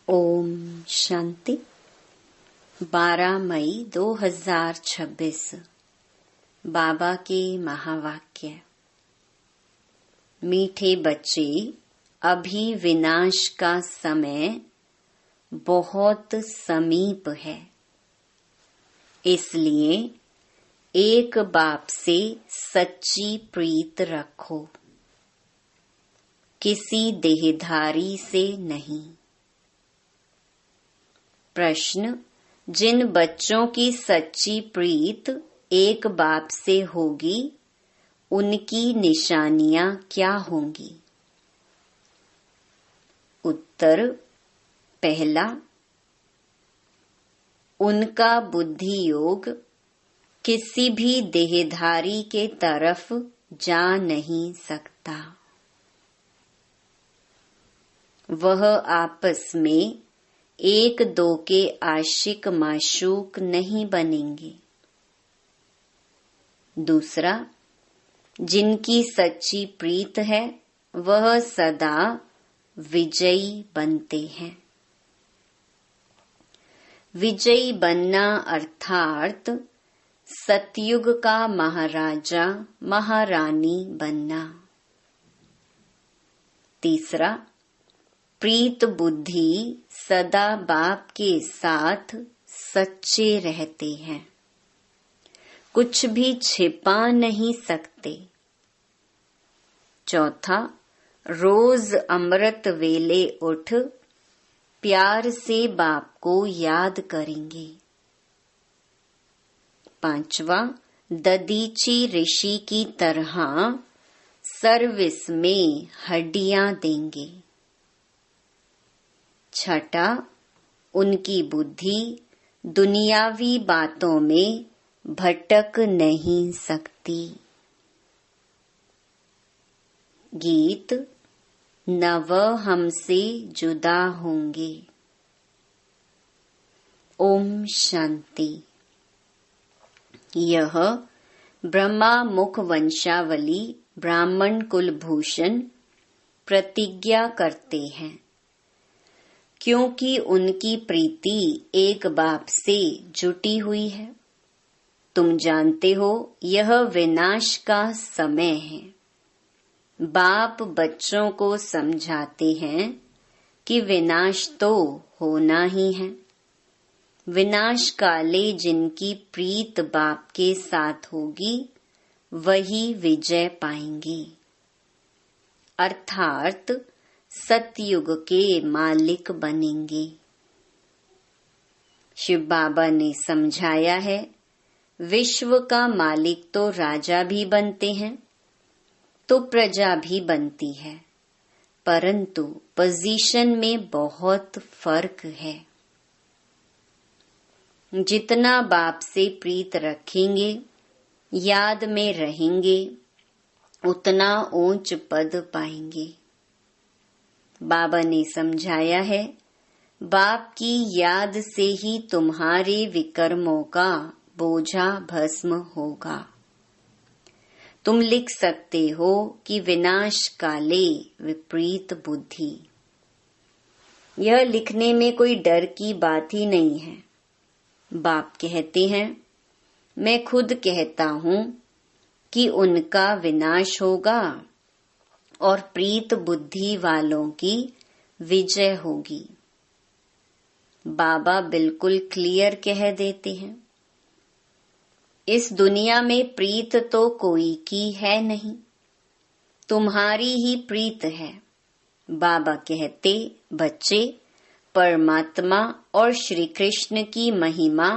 ओम शांति। 12 मई 2026 बाबा के महावाक्य। मीठे बच्चे, अभी विनाश का समय बहुत समीप है। इसलिए एक बाप से सच्ची प्रीत रखो, किसी देहधारी से नहीं। प्रश्न: जिन बच्चों की सच्ची प्रीत एक बाप से होगी, उनकी निशानियां क्या होंगी? उत्तर: पहला, उनका बुद्धि योग किसी भी देहधारी के तरफ जा नहीं सकता। वह आपस में एक दो के आशिक माशूक नहीं बनेंगे। दूसरा, जिनकी सच्ची प्रीत है वह सदा विजयी बनते हैं। विजयी बनना अर्थात सतयुग का महाराजा महारानी बनना। तीसरा, प्रीत बुद्धि सदा बाप के साथ सच्चे रहते हैं, कुछ भी छिपा नहीं सकते। चौथा, रोज अमृत वेले उठ प्यार से बाप को याद करेंगे। पांचवा, ददीची ऋषि की तरह सर्विस में हड्डियां देंगे। छठा, उनकी बुद्धि दुनियावी बातों में भटक नहीं सकती। गीत: नव हमसे जुदा होंगे। ओम शांति। यह ब्रह्मा मुख वंशावली ब्राह्मण कुलभूषण प्रतिज्ञा करते हैं, क्योंकि उनकी प्रीति एक बाप से जुटी हुई है। तुम जानते हो यह विनाश का समय है। बाप बच्चों को समझाते हैं कि विनाश तो होना ही है। विनाश काले जिनकी प्रीत बाप के साथ होगी वही विजय पाएंगे, अर्थात सतयुग के मालिक बनेंगे। शिव बाबा ने समझाया है, विश्व का मालिक तो राजा भी बनते हैं तो प्रजा भी बनती है, परंतु पोजीशन में बहुत फर्क है। जितना बाप से प्रीत रखेंगे, याद में रहेंगे, उतना ऊंच पद पाएंगे। बाबा ने समझाया है, बाप की याद से ही तुम्हारे विकर्मों का बोझा भस्म होगा। तुम लिख सकते हो कि विनाश काले विपरीत बुद्धि। यह लिखने में कोई डर की बात ही नहीं है। बाप कहते हैं, मैं खुद कहता हूँ कि उनका विनाश होगा और प्रीत बुद्धि वालों की विजय होगी। बाबा बिल्कुल क्लियर कह देते हैं, इस दुनिया में प्रीत तो कोई की है नहीं, तुम्हारी ही प्रीत है। बाबा कहते, बच्चे, परमात्मा और श्री कृष्ण की महिमा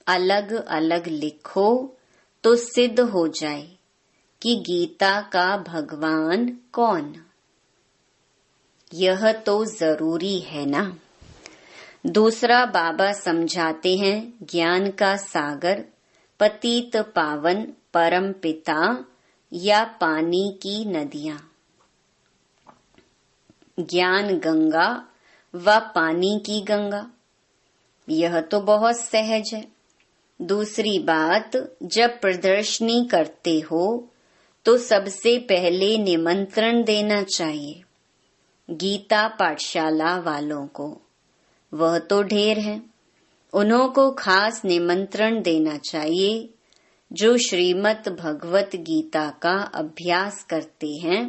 अलग अलग लिखो तो सिद्ध हो जाए कि गीता का भगवान कौन। यह तो जरूरी है ना। दूसरा, बाबा समझाते हैं, ज्ञान का सागर पतित पावन परम पिता या पानी की नदियां। ज्ञान गंगा व पानी की गंगा, यह तो बहुत सहज है। दूसरी बात, जब प्रदर्शनी करते हो तो सबसे पहले निमंत्रण देना चाहिए गीता पाठशाला वालों को, वह तो ढेर है। उन्हों को खास निमंत्रण देना चाहिए। जो श्रीमद् भगवत गीता का अभ्यास करते हैं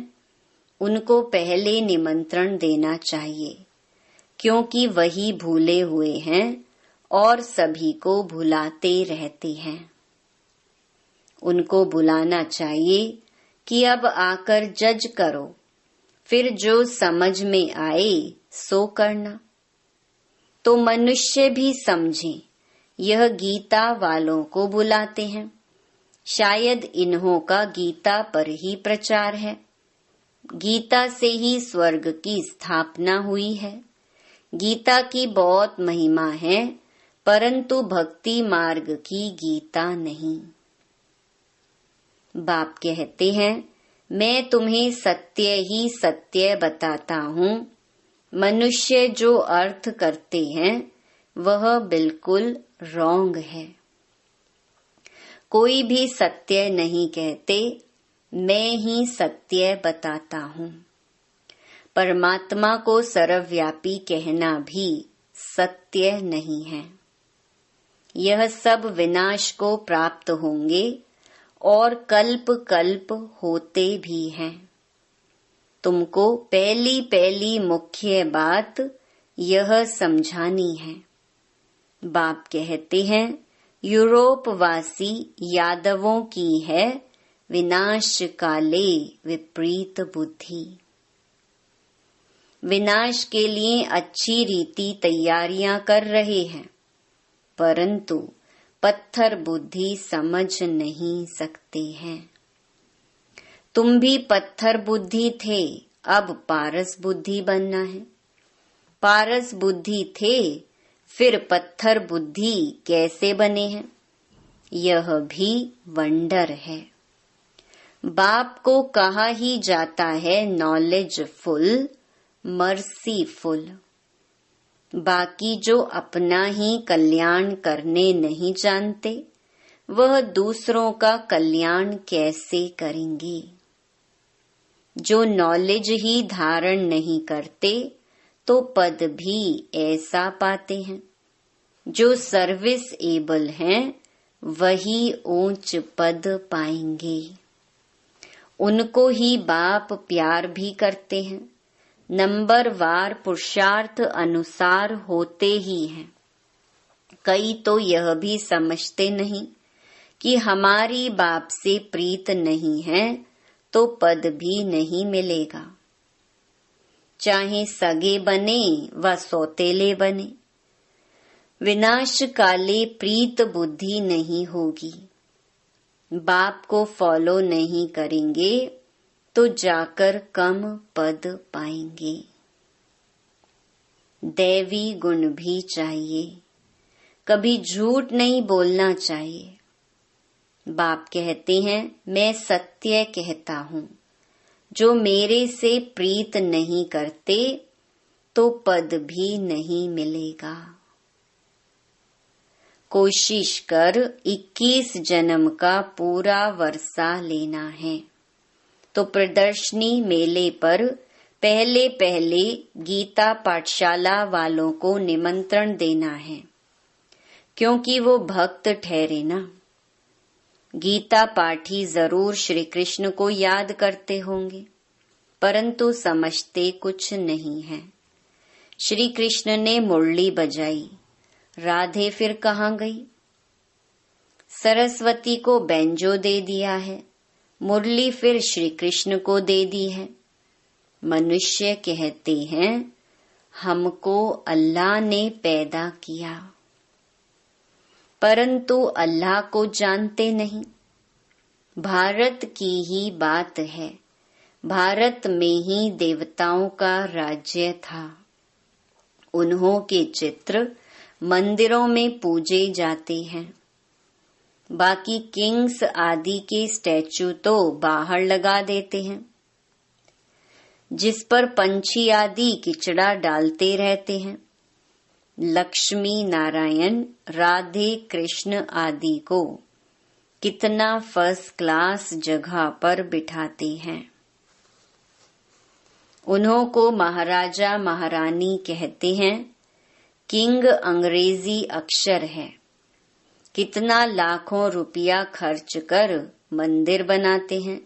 उनको पहले निमंत्रण देना चाहिए, क्योंकि वही भूले हुए हैं और सभी को भुलाते रहते हैं। उनको बुलाना चाहिए कि अब आकर जज करो, फिर जो समझ में आए सो करना। तो मनुष्य भी समझे यह गीता वालों को बुलाते हैं। शायद इन्हों का गीता पर ही प्रचार है। गीता से ही स्वर्ग की स्थापना हुई है। गीता की बहुत महिमा है, परंतु भक्ति मार्ग की गीता नहीं। बाप कहते हैं, मैं तुम्हें सत्य ही सत्य बताता हूँ। मनुष्य जो अर्थ करते हैं वह बिल्कुल रॉन्ग है। कोई भी सत्य नहीं कहते, मैं ही सत्य बताता हूँ। परमात्मा को सर्वव्यापी कहना भी सत्य नहीं है। यह सब विनाश को प्राप्त होंगे और कल्प कल्प होते भी हैं। तुमको पहली पहली मुख्य बात यह समझानी है। बाप कहते हैं, यूरोप वासी यादवों की है विनाश काले विपरीत बुद्धि। विनाश के लिए अच्छी रीति तैयारियां कर रहे हैं, परंतु पत्थर बुद्धि समझ नहीं सकते हैं। तुम भी पत्थर बुद्धि थे, अब पारस बुद्धि बनना है। पारस बुद्धि थे, फिर पत्थर बुद्धि कैसे बने हैं, यह भी वंडर है। बाप को कहा ही जाता है नॉलेजफुल, मर्सीफुल। बाकी जो अपना ही कल्याण करने नहीं जानते, वह दूसरों का कल्याण कैसे करेंगे। जो नॉलेज ही धारण नहीं करते तो पद भी ऐसा पाते हैं। जो सर्विस एबल हैं वही ऊंच पद पाएंगे। उनको ही बाप प्यार भी करते हैं। नंबर वार पुरुषार्थ अनुसार होते ही हैं। कई तो यह भी समझते नहीं कि हमारी बाप से प्रीत नहीं है तो पद भी नहीं मिलेगा। चाहे सगे बने व सौतेले बने, विनाश काले प्रीत बुद्धि नहीं होगी। बाप को फॉलो नहीं करेंगे तो जाकर कम पद पाएंगे। दैवी गुण भी चाहिए, कभी झूठ नहीं बोलना चाहिए। बाप कहते हैं, मैं सत्य कहता हूँ। जो मेरे से प्रीत नहीं करते तो पद भी नहीं मिलेगा। कोशिश कर 21 जन्म का पूरा वर्षा लेना है तो प्रदर्शनी मेले पर पहले पहले गीता पाठशाला वालों को निमंत्रण देना है, क्योंकि वो भक्त ठहरे ना। गीता पाठी जरूर श्री कृष्ण को याद करते होंगे, परंतु समझते कुछ नहीं है। श्री कृष्ण ने मुरली बजाई, राधे फिर कहाँ गई? सरस्वती को बैंजो दे दिया है, मुरली फिर श्री कृष्ण को दे दी है। मनुष्य कहते हैं, हमको अल्लाह ने पैदा किया, परंतु अल्लाह को जानते नहीं। भारत की ही बात है, भारत में ही देवताओं का राज्य था। उन्हों के चित्र मंदिरों में पूजे जाते हैं। बाकी किंग्स आदि के स्टैचू तो बाहर लगा देते हैं, जिस पर पंछी आदि किचड़ा डालते रहते हैं। लक्ष्मी नारायण, राधे कृष्ण आदि को कितना फर्स्ट क्लास जगह पर बिठाते हैं। उन्हों को महाराजा महारानी कहते हैं, किंग अंग्रेजी अक्षर है। कितना लाखों रुपया खर्च कर मंदिर बनाते हैं,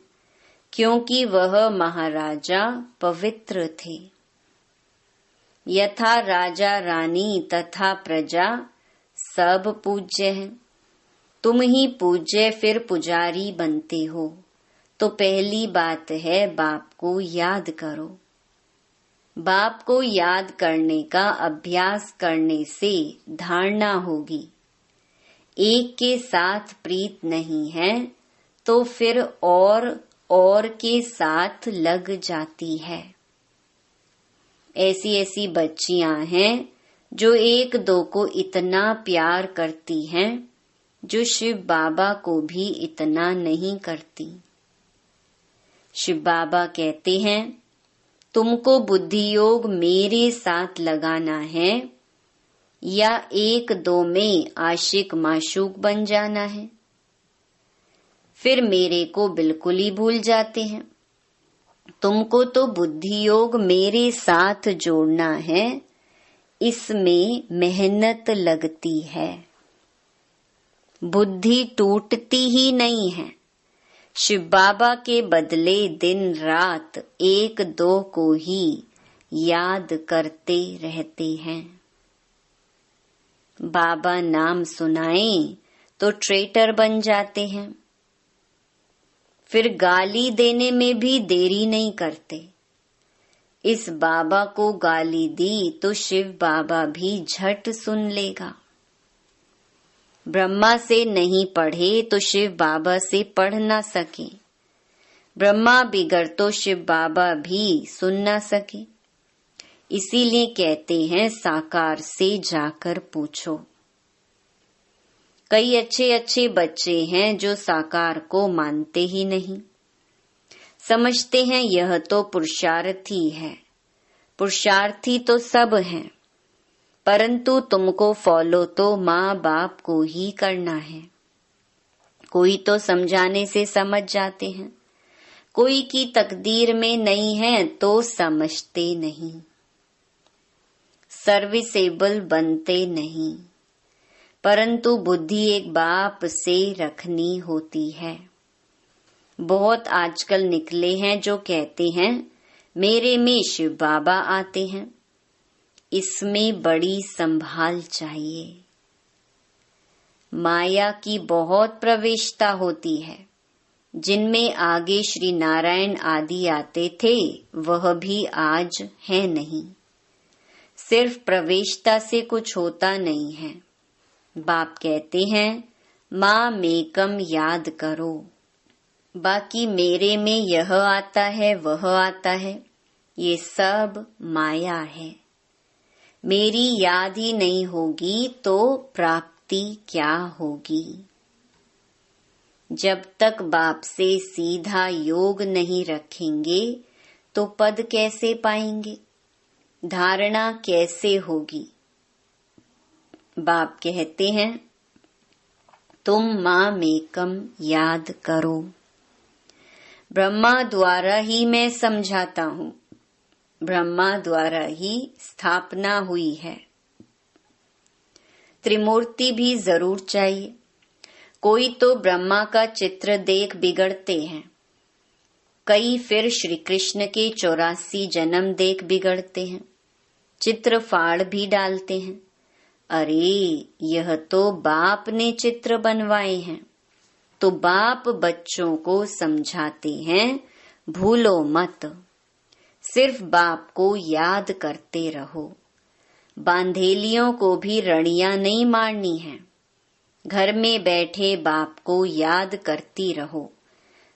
क्योंकि वह महाराजा पवित्र थे। यथा राजा रानी तथा प्रजा सब पूज्य हैं। तुम ही पूज्य फिर पुजारी बनते हो, तो पहली बात है बाप को याद करो। बाप को याद करने का अभ्यास करने से धारणा होगी। एक के साथ प्रीत नहीं है तो फिर और के साथ लग जाती है। ऐसी ऐसी बच्चियां हैं जो एक दो को इतना प्यार करती हैं जो शिव बाबा को भी इतना नहीं करती। शिव बाबा कहते हैं, तुमको बुद्धि योग मेरे साथ लगाना है या एक दो में आशिक माशूक बन जाना है। फिर मेरे को बिल्कुल ही भूल जाते हैं। तुमको तो बुद्धि योग मेरे साथ जोड़ना है, इसमें मेहनत लगती है। बुद्धि टूटती ही नहीं है। शिव बाबा के बदले दिन रात एक दो को ही याद करते रहते हैं। बाबा नाम सुनाएं तो ट्रेटर बन जाते हैं। फिर गाली देने में भी देरी नहीं करते। इस बाबा को गाली दी तो शिव बाबा भी झट सुन लेगा। ब्रह्मा से नहीं पढ़े तो शिव बाबा से पढ़ ना सके। ब्रह्मा बिगड़ तो शिव बाबा भी सुन ना सके। इसीलिए कहते हैं साकार से जाकर पूछो। कई अच्छे अच्छे बच्चे हैं जो साकार को मानते ही नहीं। समझते हैं यह तो पुरुषार्थी है। पुरुषार्थी तो सब हैं, परंतु तुमको फॉलो तो माँ बाप को ही करना है। कोई तो समझाने से समझ जाते हैं, कोई की तकदीर में नहीं है तो समझते नहीं, सर्विसेबल बनते नहीं। परंतु बुद्धि एक बाप से रखनी होती है। बहुत आजकल निकले हैं जो कहते हैं मेरे में शिव बाबा आते हैं। इसमें बड़ी संभाल चाहिए। माया की बहुत प्रवेशता होती है। जिनमें आगे श्री नारायण आदि आते थे वह भी आज है नहीं। सिर्फ प्रवेशता से कुछ होता नहीं है। बाप कहते हैं माँ मेकम याद करो। बाकी मेरे में यह आता है वह आता है, ये सब माया है। मेरी याद ही नहीं होगी तो प्राप्ति क्या होगी। जब तक बाप से सीधा योग नहीं रखेंगे तो पद कैसे पाएंगे, धारणा कैसे होगी। बाप कहते हैं तुम माँ मेकम याद करो। ब्रह्मा द्वारा ही मैं समझाता हूँ। ब्रह्मा द्वारा ही स्थापना हुई है। त्रिमूर्ति भी जरूर चाहिए। कोई तो ब्रह्मा का चित्र देख बिगड़ते हैं, कई फिर श्री कृष्ण के 84 जन्म देख बिगड़ते हैं, चित्र फाड़ भी डालते हैं। अरे यह तो बाप ने चित्र बनवाए हैं। तो बाप बच्चों को समझाते हैं भूलो मत, सिर्फ बाप को याद करते रहो। बांधेलियों को भी रणियां नहीं मारनी है। घर में बैठे बाप को याद करती रहो।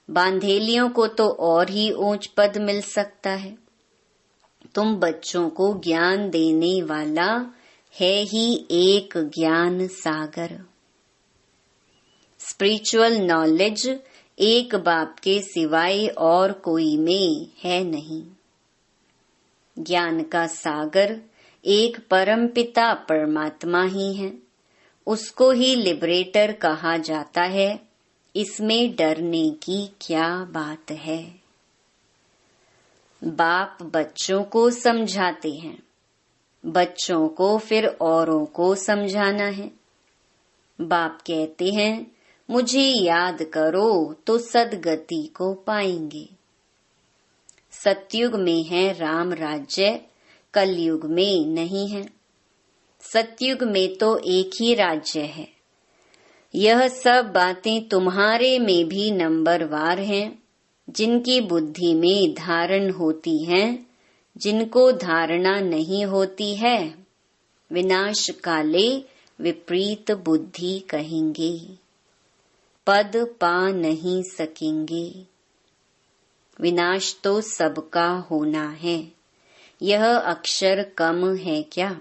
बांधेलियों को तो और ही ऊंच पद मिल सकता है। तुम बच्चों को ज्ञान देने वाला है ही एक ज्ञान सागर। स्पिरिचुअल नॉलेज एक बाप के सिवाय और कोई में है नहीं। ज्ञान का सागर एक परम पिता परमात्मा ही है। उसको ही लिबरेटर कहा जाता है। इसमें डरने की क्या बात है। बाप बच्चों को समझाते हैं बच्चों को फिर औरों को समझाना है। बाप कहते हैं मुझे याद करो तो सद्गति को पाएंगे। सतयुग में है राम राज्य, कलयुग में नहीं है। सतयुग में तो एक ही राज्य है। यह सब बातें तुम्हारे में भी नंबरवार हैं, जिनकी बुद्धि में धारण होती है, जिनको धारणा नहीं होती है, विनाश काले विपरीत बुद्धि कहेंगे, पद पा नहीं सकेंगे। विनाश तो सबका होना है, यह अक्षर कम है क्या?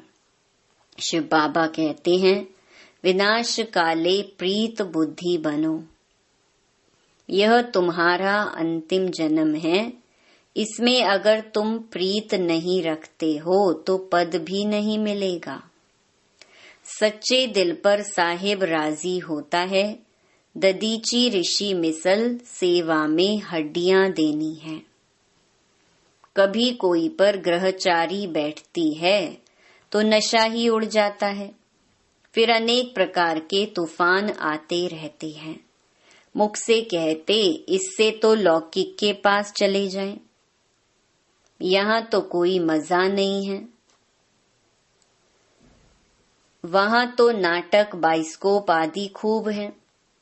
शिव बाबा कहते हैं विनाश काले प्रीत बुद्धि बनो। यह तुम्हारा अंतिम जन्म है। इसमें अगर तुम प्रीत नहीं रखते हो तो पद भी नहीं मिलेगा। सच्चे दिल पर साहिब राजी होता है। ददीची ऋषि मिसल सेवा में हड्डियां देनी है। कभी कोई पर ग्रहचारी बैठती है तो नशा ही उड़ जाता है। फिर अनेक प्रकार के तूफान आते रहते हैं। मुख से कहते इससे तो लौकिक के पास चले जाएं। यहाँ तो कोई मजा नहीं है। वहाँ तो नाटक बाइस्कोप आदि खूब है।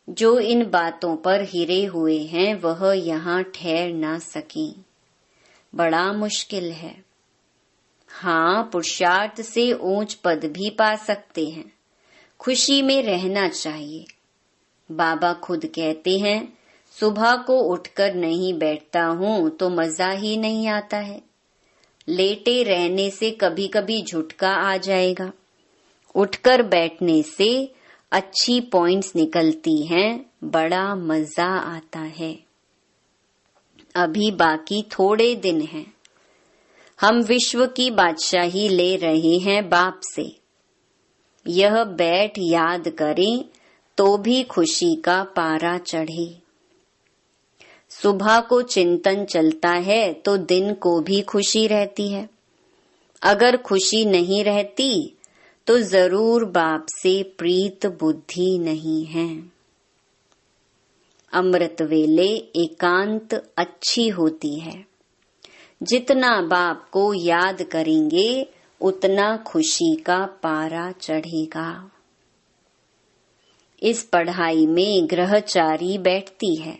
जो इन बातों पर हिरे हुए हैं वह यहाँ ठहर ना सकें। बड़ा मुश्किल है। हाँ, पुरुषार्थ से ऊंच पद भी पा सकते हैं। खुशी में रहना चाहिए। बाबा खुद कहते हैं सुबह को उठकर नहीं बैठता हूँ तो मजा ही नहीं आता है। लेटे रहने से कभी कभी झुटका आ जाएगा। उठकर बैठने से अच्छी पॉइंट्स निकलती हैं, बड़ा मजा आता है। अभी बाकी थोड़े दिन हैं। हम विश्व की बादशाही ले रहे हैं बाप से। यह बैठ याद करें तो भी खुशी का पारा चढ़े। सुबह को चिंतन चलता है तो दिन को भी खुशी रहती है। अगर खुशी नहीं रहती तो जरूर बाप से प्रीत बुद्धि नहीं है। अमृत वेले एकांत अच्छी होती है। जितना बाप को याद करेंगे उतना खुशी का पारा चढ़ेगा। इस पढ़ाई में ग्रहचारी बैठती है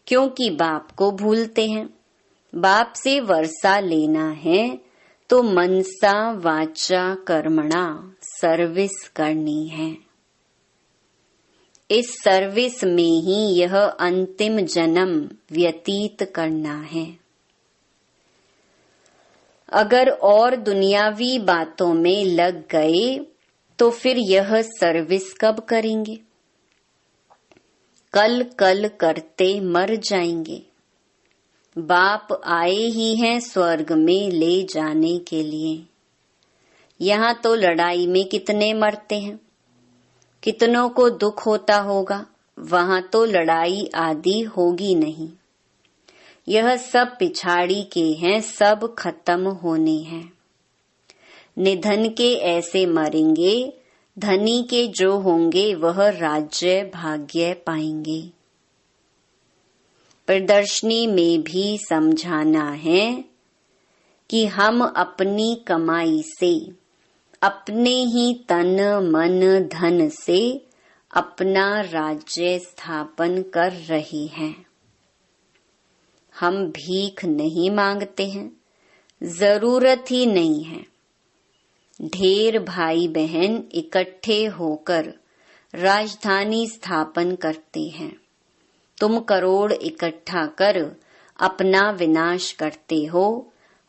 क्योंकि बाप को भूलते हैं। बाप से वर्षा लेना है तो मनसा वाचा कर्मणा सर्विस करनी है। इस सर्विस में ही यह अंतिम जन्म व्यतीत करना है। अगर और दुनियावी बातों में लग गए तो फिर यह सर्विस कब करेंगे? कल कल करते मर जाएंगे। बाप आए ही हैं स्वर्ग में ले जाने के लिए। यहाँ तो लड़ाई में कितने मरते हैं, कितनों को दुख होता होगा। वहाँ तो लड़ाई आदि होगी नहीं। यह सब पिछाड़ी के हैं, सब खत्म होने हैं। निधन के ऐसे मरेंगे, धनी के जो होंगे वह राज्य भाग्य पाएंगे। प्रदर्शनी में भी समझाना है कि हम अपनी कमाई से, अपने ही तन मन धन से अपना राज्य स्थापन कर रहे हैं। हम भीख नहीं मांगते हैं, जरूरत ही नहीं है। ढेर भाई बहन इकट्ठे होकर राजधानी स्थापन करते हैं। तुम करोड़ इकट्ठा कर अपना विनाश करते हो।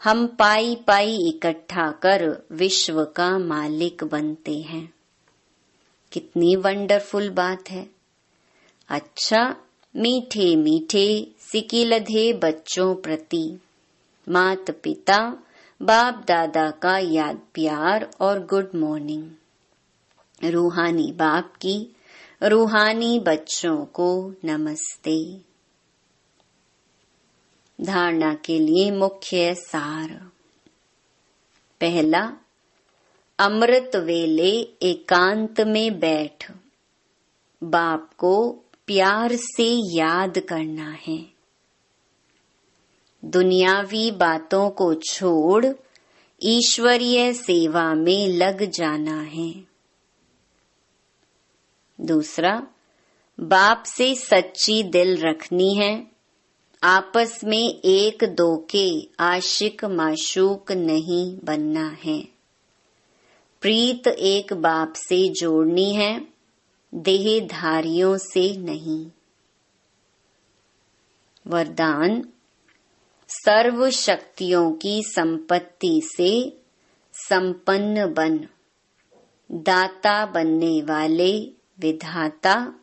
हम पाई पाई इकट्ठा कर विश्व का मालिक बनते हैं। कितनी वंडरफुल बात है। अच्छा, मीठे मीठे सिकिलधे बच्चों प्रति माता पिता बाप दादा का याद प्यार और गुड मॉर्निंग। रूहानी बाप की रूहानी बच्चों को नमस्ते। धारणा के लिए मुख्य सार। पहला, अमृत वेले एकांत में बैठ बाप को प्यार से याद करना है। दुनियावी बातों को छोड़ ईश्वरीय सेवा में लग जाना है। दूसरा, बाप से सच्ची दिल रखनी है। आपस में एक दो के आशिक माशूक नहीं बनना है। प्रीत एक बाप से जोड़नी है, देहधारियों से नहीं। वरदान, सर्व शक्तियों की संपत्ति से संपन्न बन, दाता बनने वाले विधाता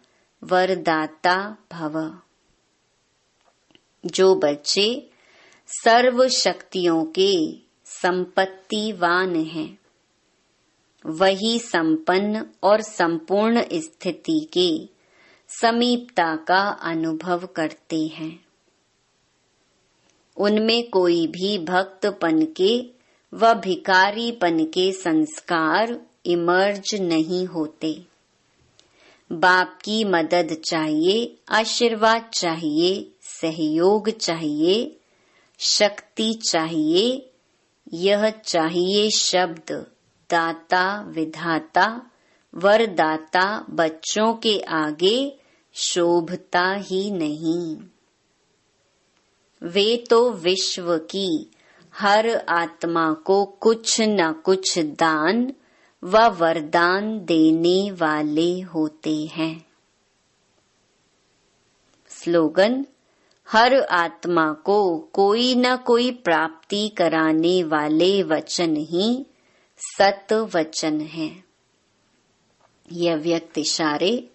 वरदाता भव। जो बच्चे सर्व शक्तियों के संपत्तिवान हैं, वही संपन्न और संपूर्ण स्थिति के समीपता का अनुभव करते हैं। उनमें कोई भी भक्तपन के व भिखारीपन के संस्कार इमर्ज नहीं होते। बाप की मदद चाहिए, आशीर्वाद चाहिए, सहयोग चाहिए, शक्ति चाहिए। यह चाहिए शब्द दाता विधाता वरदाता बच्चों के आगे शोभता ही नहीं। वे तो विश्व की हर आत्मा को कुछ न कुछ दान व वरदान देने वाले होते हैं। स्लोगन, हर आत्मा को कोई न कोई प्राप्ति कराने वाले वचन ही सत वचन है। यह व्यक्त इशारे,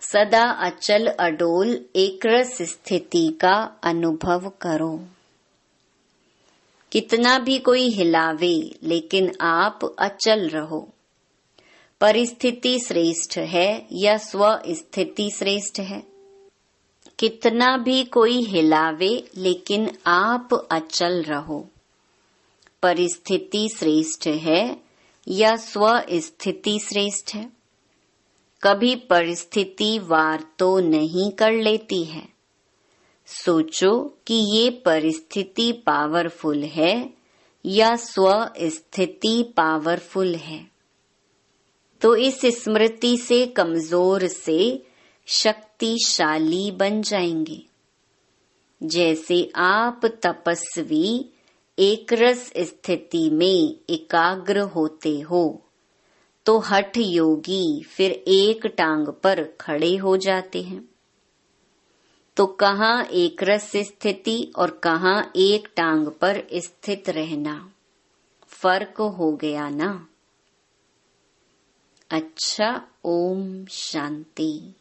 सदा अचल अडोल एकरस स्थिति का अनुभव करो। कितना भी कोई हिलावे, लेकिन आप अचल रहो। परिस्थिति श्रेष्ठ है या स्व स्थिति श्रेष्ठ है? कितना भी कोई हिलावे, लेकिन आप अचल रहो। परिस्थिति श्रेष्ठ है या स्व स्थिति श्रेष्ठ है? कभी परिस्थिति वार तो नहीं कर लेती है। सोचो कि ये परिस्थिति पावरफुल है या स्व स्थिति पावरफुल है। तो इस स्मृति से कमजोर से शक्तिशाली बन जाएंगे। जैसे आप तपस्वी एकरस स्थिति में एकाग्र होते हो, तो हठ योगी फिर एक टांग पर खड़े हो जाते हैं। तो कहाँ एकरस स्थिति और कहाँ एक टांग पर स्थित रहना, फर्क हो गया ना। अच्छा, ओम शांति।